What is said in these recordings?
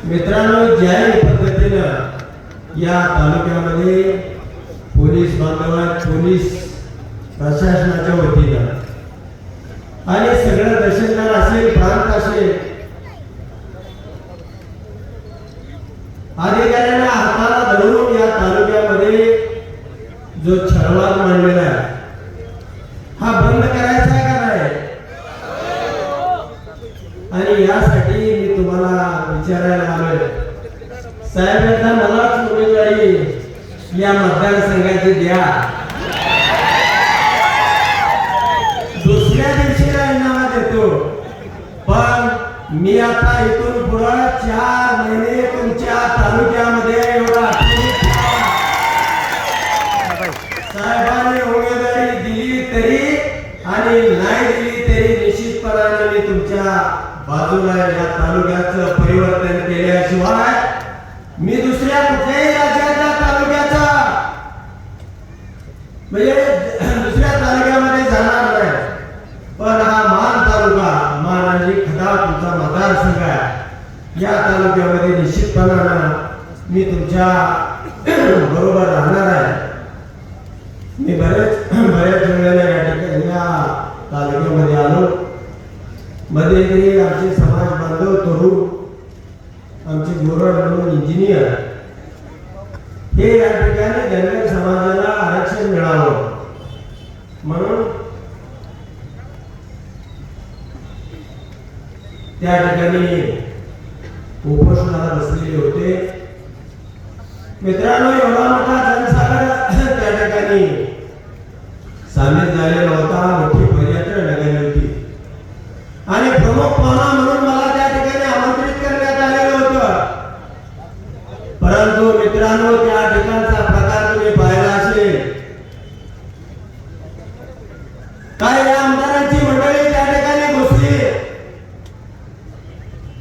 मित्रांनो, ज्या पद्धतीनं या तालुक्यामध्ये पोलीस बांधवांत पोलीस प्रशासनाच्या वतीनं आणि सगळं दर्शनदार असेल प्रांत असेल अधिकाऱ्यांना हाताला धरून या तालुक्यामध्ये जो छळवाद मांडलेला आहे हा बंद करायचा आहे का नाही? आणि यासाठी मी तुम्हाला विचारायला आलोय साहेब, एकदा मलाच उमेदवारी या मतदारसंघाची द्या. दुसऱ्या दिवशी राजीनामा देतो, पण मी आता इथून पुढे 4 महिने तुमच्या तालुक्यामध्ये एवढा साहेबांनी उमेदवारी दिली तरी आणि नाही दिली तरी निश्चितपणाने मी तुमच्या बाजूला या तालुक्याचं परिवर्तन केल्याशिवाय मी दुसऱ्या कुठल्याही राज्याच्या तालुक्याचा म्हणजे दुसऱ्या तालुक्यामध्ये जाणार नाही. पण हा मान तालुका, मान आणि खडा तुमचा मतदारसंघ आहे. या तालुक्यामध्ये निश्चितपणानं मी तुमच्या बरोबर राहणार आहे. मी बऱ्याच वेळेला या ठिकाणी या तालुक्यामध्ये आलो. मध्ये आमचे समाज बांधव तरुण, आमचे गोरड म्हणून इंजिनियर हे या ठिकाणी धनगर समाजाला आरक्षण मिळावं म्हणून त्या ठिकाणी उपोषणाला बसलेले होते. मित्रांनो, एवढा मोठा जनसागर त्या ठिकाणी सामील झालेला होता. मोठी पर्यटन निघाली होती आणि प्रमुख पाहुणा म्हणून मला त्या ठिकाणी आमंत्रित करण्यात आलेलं होतं. परंतु मित्रांनो, त्या ठिकाणचा प्रकार तुम्ही पाहिला असेल. काही आमदारांची मंडळी त्या ठिकाणी घुसली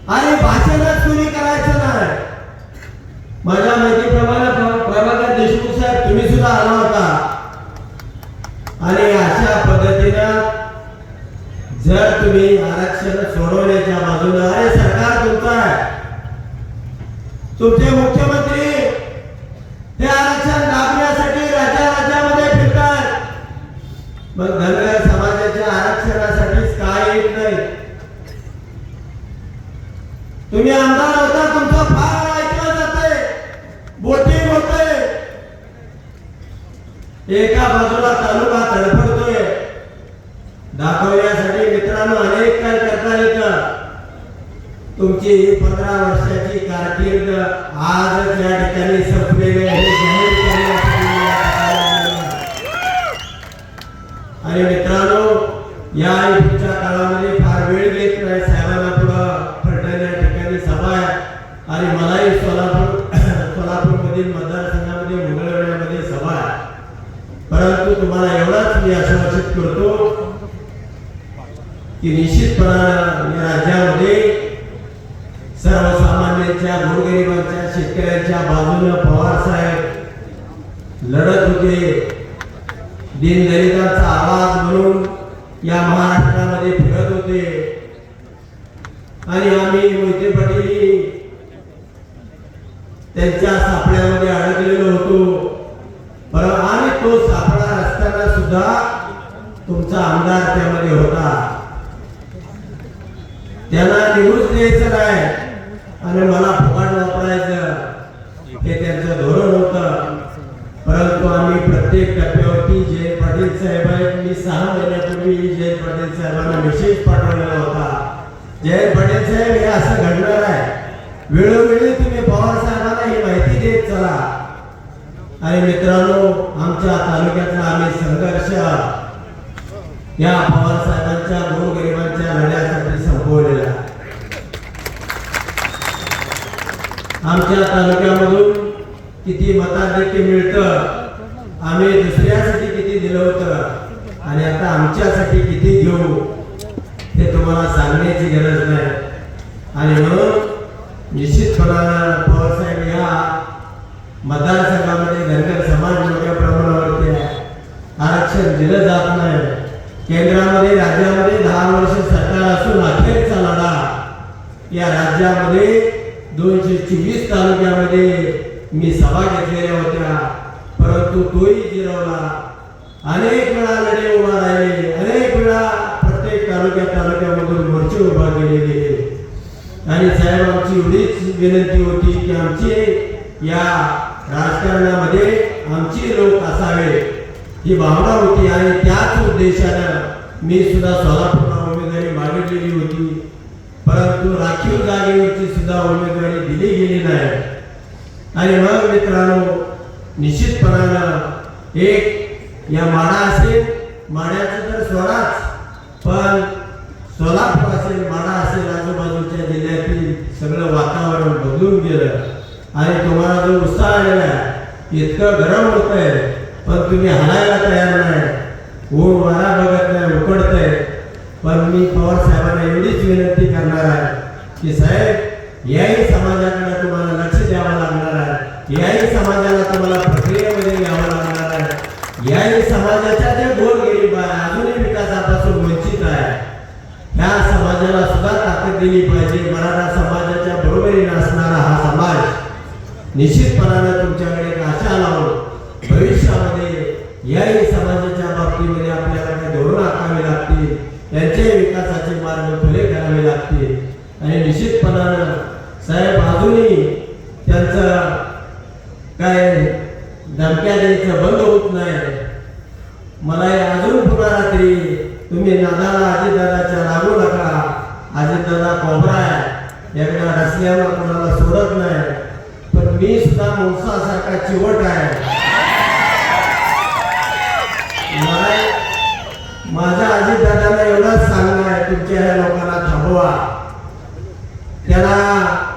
आणि भाषणच कुणी करायचं नाही. माझ्या माहितीप्रमाणे प्रभाकर देशमुख साहेब तुम्ही सुद्धा आला होता. आणि अशा पद्धतीनं जर तुम्ही आरक्षण सोडवण्याच्या बाजूला, अरे सरकार तुमचं आहे, तुमचे मुख्यमंत्री हे आरक्षण दाबण्यासाठी राज्यामध्ये फिरतात, मग धनगर समाजाच्या आरक्षणासाठीच काय येत नाही? तुम्ही आमदार होता, तुमचं फार ऐकलं जाते, बोटिंग होते. एका बाजूला तालुका तडफडतोय दाखवण्यासाठी मित्रांनो अनेक काय करता येतं. तुमची 15 वर्षाची कारकीर्द आजच या ठिकाणी संपलेली आहे जाहीर करण्यासाठी. आणि मित्रांनो, या पुढच्या काळामध्ये फार वेळ घेत नाही. साहेबांना पुढं फलटण या ठिकाणी सभा आहे आणि मलाही सोलापूरमधील मतदारसंघामध्ये मंगळवेढ्यामध्ये सभा आहे. परंतु तुम्हाला एवढाच मी आश्वासित करतो की निश्चितपणाने या राज्यामध्ये सर्वसामान्यांच्या, गोरगरिबांच्या, शेतकऱ्यांच्या बाजूने पवार साहेब लढत होते. दीनदलितांचा आवाज म्हणून या महाराष्ट्रामध्ये फिरत होते. आणि आम्ही मोहिते पाटील त्यांच्या सापड्यामध्ये अडकलेलो होतो. आणि तो सापडा असताना सुद्धा तुमचा आमदार त्यामध्ये होता. त्यांना निवडून द्यायचं नाही आणि मला फुकाट वापरायचं हे त्यांचं धोरण होतं. परंतु आम्ही प्रत्येक टप्प्यावरती जयंत पाटील साहेबांनी 6 महिन्यापूर्वी जयंत पाटील साहेबांना मेसेज पाठवलेला होता. जयंत पाटील साहेब, हे असं घडणार आहे, वेळोवेळी तुम्ही पवार साहेबांना ही माहिती देत चला. आणि मित्रांनो, आमच्या तालुक्यातला आम्ही संघर्ष या पवार साहेबांच्या, गोरगरिबांच्या लढ्यासाठी संपवलेला. आमच्या तालुक्यामधून किती मताधिक्य मिळतं, आम्ही दुसऱ्यासाठी किती दिलं होतं आणि आता आमच्यासाठी किती घेऊ हे तुम्हाला सांगण्याची गरज नाही. आणि म्हणून निश्चितपणानं पवार साहेब या मतदारसंघामध्ये धनगर समाज मोठ्या प्रमाणावरती आहे. आरक्षण दिलं जात नाही. केंद्रामध्ये, राज्यामध्ये 10 वर्ष सरकार असून अखेरचा लढा या राज्यामध्ये 224 तालुक्यामध्ये मी सभा घेतलेल्या होत्या, परंतु तोही जिरवला. अनेक वेळा लढे उभा राहिले, अनेक वेळा प्रत्येक तालुक्यामधून मोर्चे उभा केले गेले. आणि साहेब, आमची एवढीच विनंती होती की आमची या राजकारणामध्ये आमची लोक असावे ही भावना होती. आणि त्याच उद्देशानं मी सुद्धा सोलापूरला उमेदवारी मागितलेली होती, परंतु राखीव जागेवरची सुद्धा उमेदवारी दिली गेली नाही. आणि मग मित्रांनो, निश्चितपणानं एक या माढा असेल, माढ्याचं तर सोडाच, पण सोलापूर असेल, माढा असेल, आजूबाजूच्या जिल्ह्यातील सगळं वातावरण बदलून गेलं. आणि तुम्हाला जो उत्साह आलेला आहे, इतकं गरम होत आहे, पण तुम्ही हलायला तयार नाही, ऊन वारा बघत नाही, उकडतंय. पण मी पवार साहेबांना एवढीच विनंती करणार आहे की साहेब, याही समाजाकडे तुम्हाला लक्ष द्यावं लागणार आहे, याही समाजाला तुम्हाला प्रक्रियेमध्ये घ्यावं लागणार आहे. याही समाजाच्या जे गोरगरीब आहे, अजूनही विकासापासून वंचित आहे, ह्या समाजाला सुद्धा ताकद दिली पाहिजे. मराठा समाजाच्या बरोबरीने असणारा हा समाज निश्चितपणानं तुमच्याकडे एक आशा लावून भविष्यामध्ये याही समाजाच्या बाबतीमध्ये आपल्याला काही धोरण आखावे लागतील, त्यांचे विकासाचे मार्ग खुले करावे लागतील. आणि निश्चितपणानं साहेब, अजूनही त्यांचं काय धमक्या द्यायचं बंद होत नाही. मला अजून पुन्हा रात्री तुम्ही नादाला अजितदादाच्या लागू नका, अजितदादा कोबरा आहे, एकदा रस्त्यावर कोणाला सोडत नाही. पण मी सुद्धा मुंगसासारखा चिवट आहे. माझ्या अजितदादांना एवढंच सांगणं आहे, तुमच्या ह्या लोकांना थांबवा, त्याला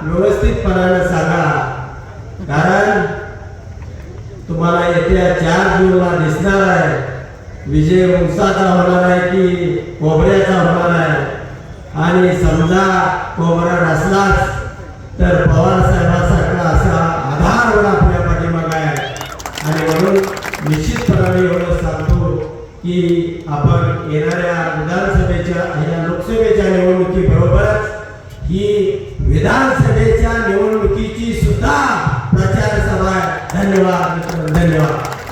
व्यवस्थितपणाने सांगा. कारण तुम्हाला येत्या 4 जूनला दिसणार आहे विजय मुंगसाचा होणार आहे की कोबऱ्याचा होणार आहे. आणि समजा कोबरा नसलाच तर पवार साहेबांसारखा असा आधार आपल्या पाठीमागे आहे. आणि म्हणून निश्चितपणाने एवढं सांगतो की